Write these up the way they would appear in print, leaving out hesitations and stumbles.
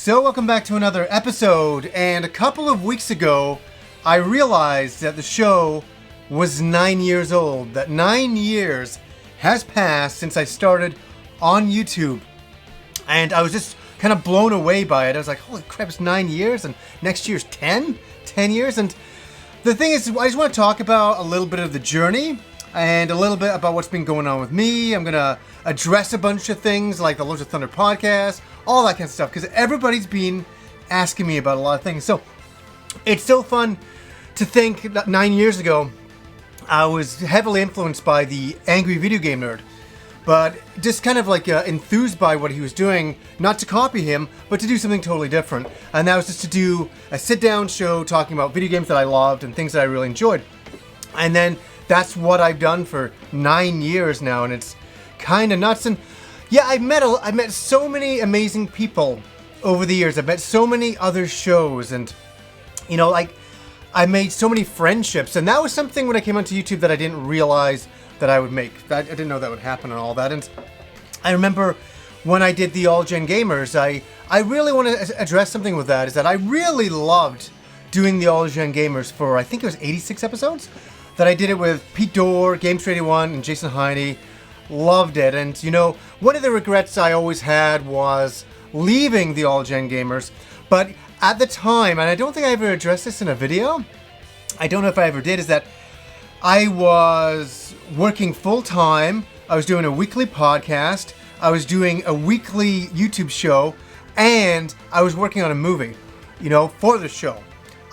So welcome back to another episode, and a couple of weeks ago I realized that the show was 9 years old, that 9 years has passed since I started on YouTube, and I was just kind of blown away by it. I was like, holy crap, it's 9 years, and next year's 10 years, and the thing is, I just want to talk about a little bit of the journey, and a little bit about what's been going on with me. I'm going to address a bunch of things like the Lords of Thunder podcast, all that kind of stuff, because everybody's been asking me about a lot of things. So it's so fun to think that 9 years ago, I was heavily influenced by the Angry Video Game Nerd, but just kind of like enthused by what he was doing, not to copy him, but to do something totally different. And that was just to do a sit-down show talking about video games that I loved and things that I really enjoyed. And then that's what I've done for 9 years now, and it's kind of nuts. And yeah, I met so many amazing people over the years. I've met so many other shows, and you know, like I made so many friendships, and that was something when I came onto YouTube that I didn't realize that I would make. I didn't know that would happen and all that. And I remember when I did the All Gen Gamers, I really want to address something with that. Is that I really loved doing the All Gen Gamers for, I think it was 86 episodes. That I did it with Pete Dorr, Games31, and Jason Heine. Loved it. And you know, one of the regrets I always had was leaving the All Gen Gamers. But at the time, and I don't think I ever addressed this in a video, I don't know if I ever did, is that I was working full time. I was doing a weekly podcast. I was doing a weekly YouTube show, and I was working on a movie, you know, for the show.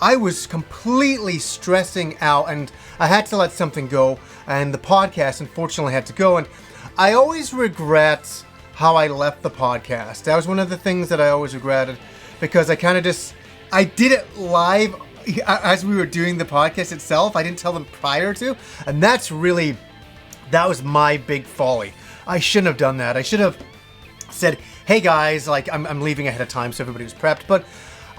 I was completely stressing out, and I had to let something go, and the podcast unfortunately had to go. And I always regret how I left the podcast. That was one of the things that I always regretted, because I kind of I did it live as we were doing the podcast itself. I didn't tell them prior to, and that was my big folly. I shouldn't have done that. I should have said, hey guys, like I'm leaving ahead of time so everybody was prepped. But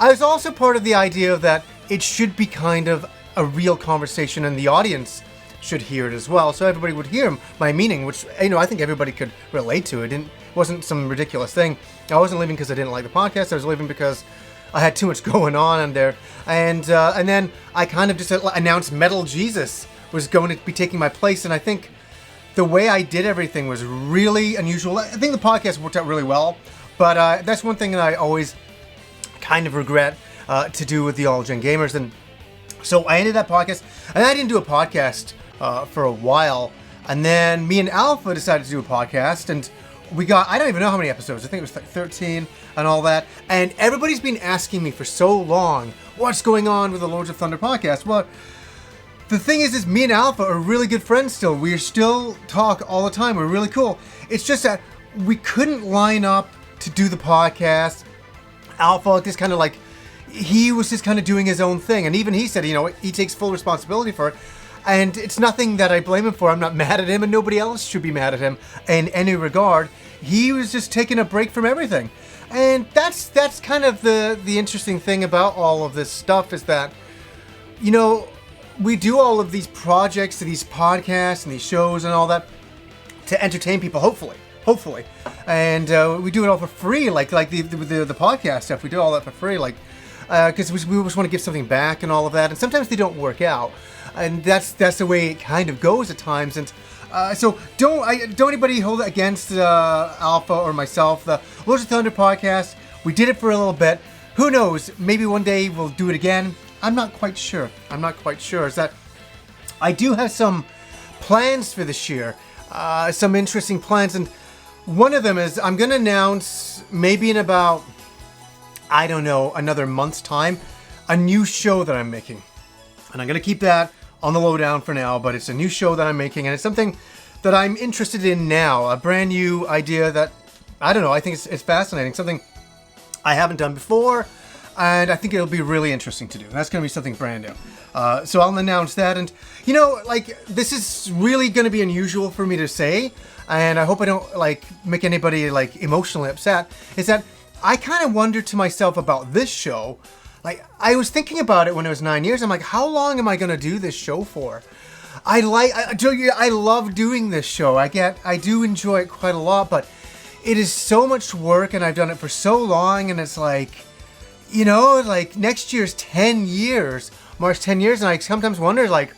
I was also part of the idea that it should be kind of a real conversation, and the audience should hear it as well, so everybody would hear my meaning, which, you know, I think everybody could relate to. It wasn't some ridiculous thing. I wasn't leaving because I didn't like the podcast. I was leaving because I had too much going on in there, and then I kind of just announced Metal Jesus was going to be taking my place, and I think the way I did everything was really unusual. I think the podcast worked out really well, but that's one thing that I always kind of regret to do with the All Gen Gamers. And so I ended that podcast, and I didn't do a podcast for a while, and then me and Alpha decided to do a podcast, and we got, I don't even know how many episodes, I think it was like 13 and all that, and everybody's been asking me for so long, what's going on with the Lords of Thunder podcast? Well, the thing is me and Alpha are really good friends still. We still talk all the time. We're really cool. It's just that we couldn't line up to do the podcast. Alpha just kind of like, he was just kind of doing his own thing. And even he said, you know, he takes full responsibility for it. And it's nothing that I blame him for. I'm not mad at him, and nobody else should be mad at him in any regard. He was just taking a break from everything. And that's kind of the interesting thing about all of this stuff, is that, you know, we do all of these projects, these podcasts and these shows and all that to entertain people, hopefully. And we do it all for free, like the podcast stuff. We do all that for free, like because we just want to give something back and all of that. And sometimes they don't work out, and that's the way it kind of goes at times. And so don't anybody hold it against Alpha or myself. The Lords of Thunder podcast, we did it for a little bit. Who knows? Maybe one day we'll do it again. I'm not quite sure. Is that I do have some plans for this year, some interesting plans, and one of them is I'm going to announce, maybe in about, I don't know, another month's time, a new show that I'm making. And I'm going to keep that on the lowdown for now, but it's a new show that I'm making, and it's something that I'm interested in now, a brand new idea that, I don't know, I think it's fascinating, something I haven't done before, and I think it'll be really interesting to do. That's going to be something brand new. So I'll announce that, and, you know, like, this is really going to be unusual for me to say, and I hope I don't, like, make anybody, like, emotionally upset, is that I kind of wondered to myself about this show. Like, I was thinking about it when it was 9 years. I'm like, how long am I going to do this show for? I love doing this show. I do enjoy it quite a lot, but it is so much work, and I've done it for so long, and it's like, you know, like next year's 10 years, March 10 years, and I sometimes wonder, like,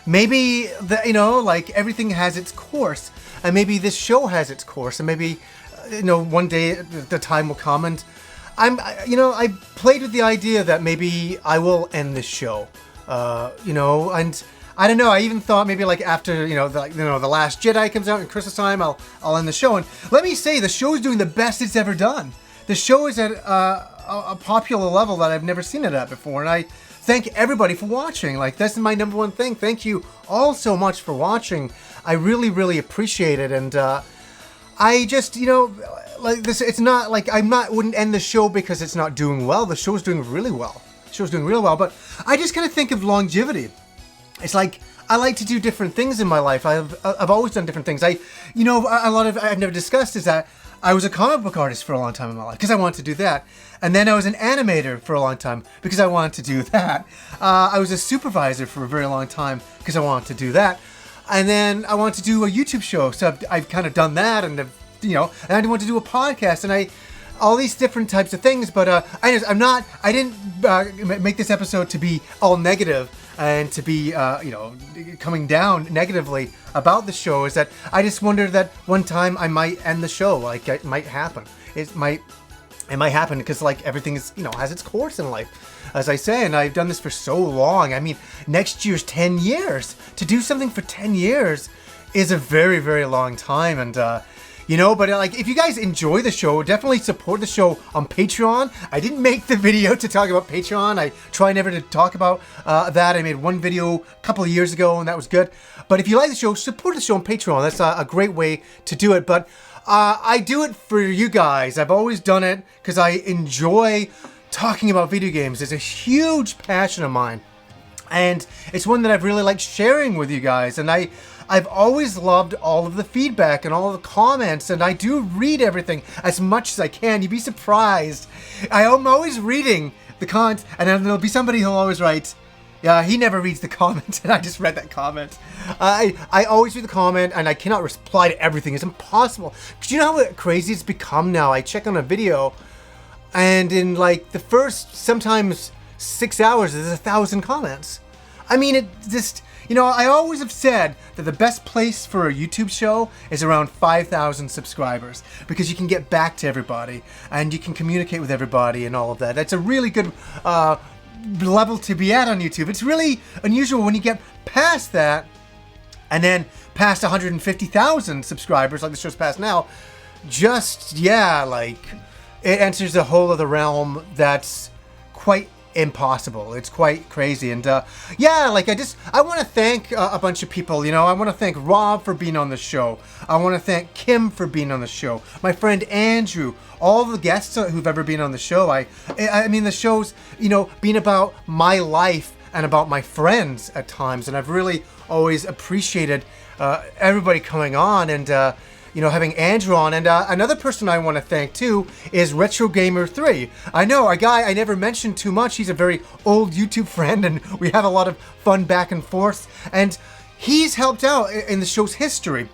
maybe, you know, like everything has its course, and maybe this show has its course, and maybe, you know, one day the time will come, and I played with the idea that maybe I will end this show, you know, and I don't know. I even thought maybe like after the Last Jedi comes out in Christmas time, I'll end the show. And let me say, the show is doing the best it's ever done. The show is at a popular level that I've never seen it at before, and I thank everybody for watching. Like, that's my number one thing. Thank you all so much for watching. I really, really appreciate it, and I just, you know, like this. It's not like wouldn't end the show because it's not doing well. The show's doing really well. But I just kind of think of longevity. It's like, I like to do different things in my life. I've always done different things. I've never discussed is that I was a comic book artist for a long time in my life because I wanted to do that. And then I was an animator for a long time because I wanted to do that. I was a supervisor for a very long time because I wanted to do that. And then I wanted to do a YouTube show. So I've kind of done that, and and I want to do a podcast, and all these different types of things. But I didn't make this episode to be all negative and to be, coming down negatively about the show. Is that I just wondered that one time I might end the show. Like, it might happen. It might happen because, like, everything is, has its course in life, as I say, and I've done this for so long. I mean, next year's 10 years. To do something for 10 years is a very, very long time, and but like, if you guys enjoy the show, definitely support the show on Patreon. I didn't make the video to talk about Patreon. I try never to talk about that. I made one video a couple of years ago, and that was good. But if you like the show, support the show on Patreon. That's a great way to do it. But I do it for you guys. I've always done it because I enjoy talking about video games. It's a huge passion of mine, and it's one that I've really liked sharing with you guys. And I've always loved all of the feedback and all of the comments, and I do read everything as much as I can. You'd be surprised. I'm always reading the comments, and then there'll be somebody who'll always write, yeah, he never reads the comment, and I just read that comment. I always read the comment, and I cannot reply to everything. It's impossible. Do you know how crazy it's become now? I check on a video, and in like the first, sometimes 6 hours, there's 1,000 comments. I mean, it just... I always have said that the best place for a YouTube show is around 5,000 subscribers, because you can get back to everybody and you can communicate with everybody and all of that. That's a really good level to be at on YouTube. It's really unusual when you get past that, and then past 150,000 subscribers, like the show's past now. Like, it enters a whole other realm that's quite impossible. It's quite crazy. And I want to thank a bunch of people. I want to thank Rob for being on the show. I want to thank Kim for being on the show, my friend Andrew, all the guests who've ever been on the show. I mean, the show's been about my life and about my friends at times, and I've really always appreciated everybody coming on, and having Andrew on. And another person I want to thank too is Retro Gamer 3. I know, a guy I never mentioned too much. He's a very old YouTube friend, and we have a lot of fun back and forth. And he's helped out in the show's history,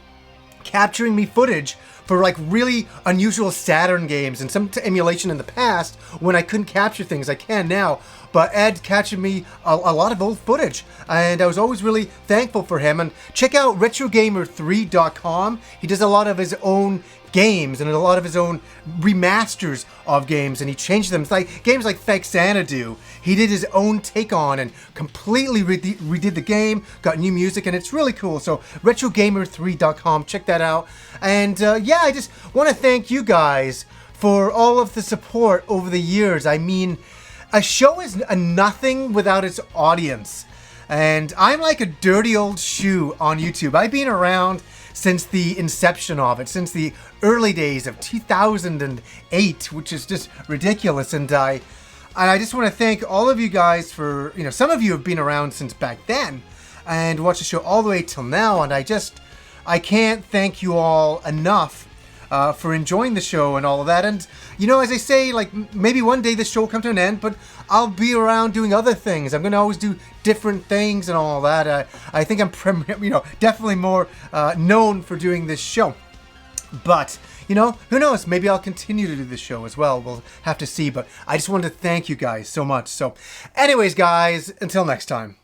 capturing me footage for like really unusual Saturn games and some emulation in the past when I couldn't capture things. I can now. But Ed captured me a lot of old footage, and I was always really thankful for him. And check out RetroGamer3.com. He does a lot of his own games and a lot of his own remasters of games, and he changed them. It's like games like Xanadu. He did his own take on and completely redid the game, got new music, and it's really cool. So RetroGamer3.com, check that out. And I just want to thank you guys for all of the support over the years. I mean, a show is a nothing without its audience. And I'm like a dirty old shoe on YouTube. I've been around since the inception of it, since the early days of 2008, which is just ridiculous. And I just want to thank all of you guys for, some of you have been around since back then and watched the show all the way till now. And I can't thank you all enough for enjoying the show and all of that. And as I say, like, maybe one day this show will come to an end, but I'll be around doing other things. I'm going to always do different things and all that. I think I'm definitely more known for doing this show. But you know, who knows? Maybe I'll continue to do this show as well. We'll have to see. But I just wanted to thank you guys so much. So anyways, guys, until next time.